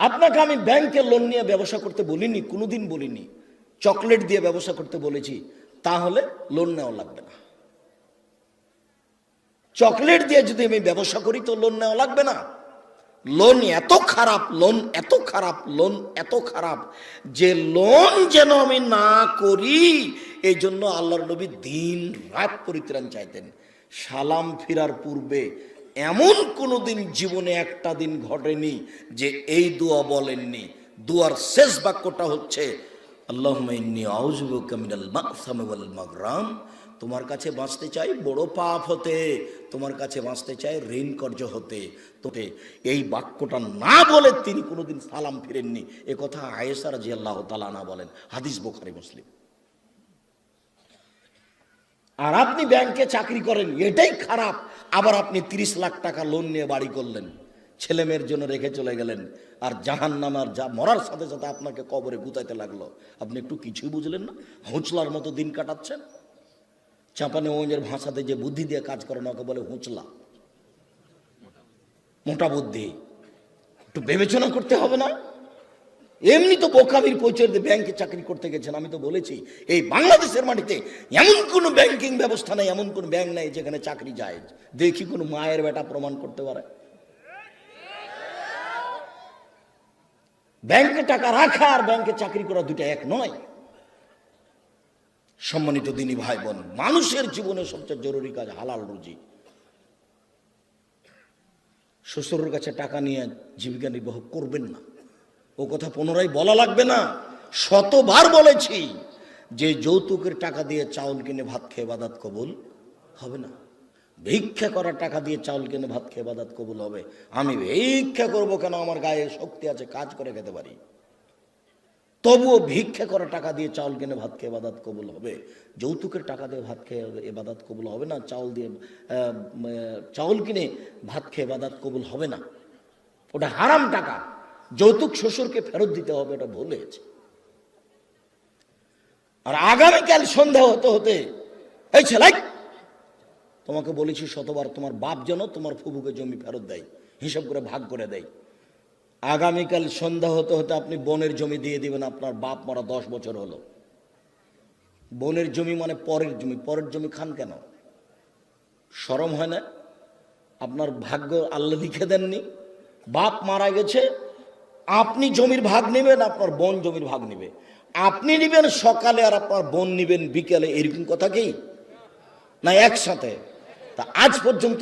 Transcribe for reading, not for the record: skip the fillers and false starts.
আপনাকে আমি ব্যাংকে লোন নিয়ে ব্যবসা করতে বলিনি, কোনোদিন বলিনি। চকলেট দিয়ে ব্যবসা করতে বলেছি, তাহলে লোন নেওয়া লাগবে না। চকলেট দিয়ে যদি আমি ব্যবসা করি তো লোন নেওয়া লাগবে না। লোন এত খারাপ, লোন এত খারাপ, লোন এত খারাপ যে লোন যেন আমি না করি, এই জন্য আল্লাহর নবী দিন রাত পরিত্রাণ চাইতেন। সালাম ফিরার পূর্বে এমন কোনো দিন জীবনে একটা দিন ঘটেনি যে এই দোয়া বলেননি। দোয়ার শেষ বাক্যটা হচ্ছে আল্লাহুম্মা ইন্নী আউযু বিকা মিনাল মা'সামি ওয়াল মাগরাম। তোমার কাছে বাঁচতে চাই বড় পাপ হতে, তোমার কাছে বাঁচতে চাই ঋণ কর্য হতে। তোতে এই বাক্যটা না বলে তিনি কোনোদিন সালাম ফিরেননি। এ কথা আয়েশা রাদিয়াল্লাহু তাআলা আনহা বলেন, হাদিস বুখারী মুসলিম। আর আপনি ব্যাংকে চাকরি করেন, এটাই খারাপ। আবার আপনি 30 লাখ টাকা লোন নিয়ে বাড়ি করলেন, ছেলে মেয়ের জন্য রেখে চলে গেলেন, আর জাহান্নামার যা মরার সাথে সাথে আপনাকে কবরে গুতাইতে লাগলো। আপনি একটু কিছুই বুঝলেন না, হুঁচলার মতো দিন কাটাচ্ছেন। চাঁপানে ওদের ভাষাতে যে বুদ্ধি দিয়ে কাজ করে না, ওকে বলে হুঁচলা, মোটা বুদ্ধি। একটু বিবেচনা করতে হবে না? এমনি তো বোকামির পরিচয় দিয়ে ব্যাংকে চাকরি করতে গেছেন। আমি তো বলেছি এই বাংলাদেশের মাটিতে এমন কোনো ব্যাংকিং ব্যবস্থা নেই, এমন কোন ব্যাংক নাই যেখানে চাকরি যায়। দেখি কোনো মায়ের বেটা প্রমাণ করতে পারে। ব্যাংকে টাকা রাখা আর ব্যাংকে চাকরি করা দুটা এক নয়। সম্মানিত দিনী ভাই বোন, মানুষের জীবনে সবচেয়ে জরুরি কাজ হালাল রুজি। শ্বশুরের কাছে টাকা নিয়ে জীবিকা নির্বাহ করবেন না, ও কথা পুনরায় বলা লাগবে না। শতবার বলেছি যে যৌতুকের টাকা দিয়ে চাউল কিনে ভাত খেয়ে ইবাদত কবুল হবে না। ভিক্ষা করা টাকা দিয়ে চাউল কিনে ভাত খেয়ে ইবাদত কবুল হবে। আমি ভিক্ষা করব কেন? আমার গায়ে শক্তি আছে, কাজ করে খেতে পারি। তবুও ভিক্ষা করা টাকা দিয়ে চাউল কিনে ভাত খেয়ে ইবাদত কবুল হবে। যৌতুকের টাকা দিয়ে ভাত খেয়ে ইবাদত কবুল হবে না। চাউল কিনে ভাত খেয়ে ইবাদত কবুল হবে না। ওটা হারাম টাকা। যৌতুক শ্বশুরকে ফেরত দিতে হবে, এটা ভুল হয়েছে। আর আগামীকাল সন্ধ্যা হতে হতে এই ছেলে, তোমাকে বলেছি শতবার, তোমার বাপ যেন তোমার ফুফুকে জমি ফেরত দেয়, হিসাব করে ভাগ করে দেয়। আগামীকাল সন্ধ্যা হতে হতে আপনি বোনের জমি দিয়ে দিবেন। আপনার বাপ মারা 10 বছর হলো। বোনের জমি মানে পরের জমি। পরের জমি খান কেন? শরম হয় না? আপনার ভাগ্য আল্লাহ লিখে দেননি? বাপ মারা গেছে, আপনি জমির ভাগ নেবেন, আপনার বোন জমির ভাগ নেবে। আপনি নেবেন সকালে আর আপনার বোন নেবেন বিকেলে, এরকম কথা কি না? একসাথে। তা আজ পর্যন্ত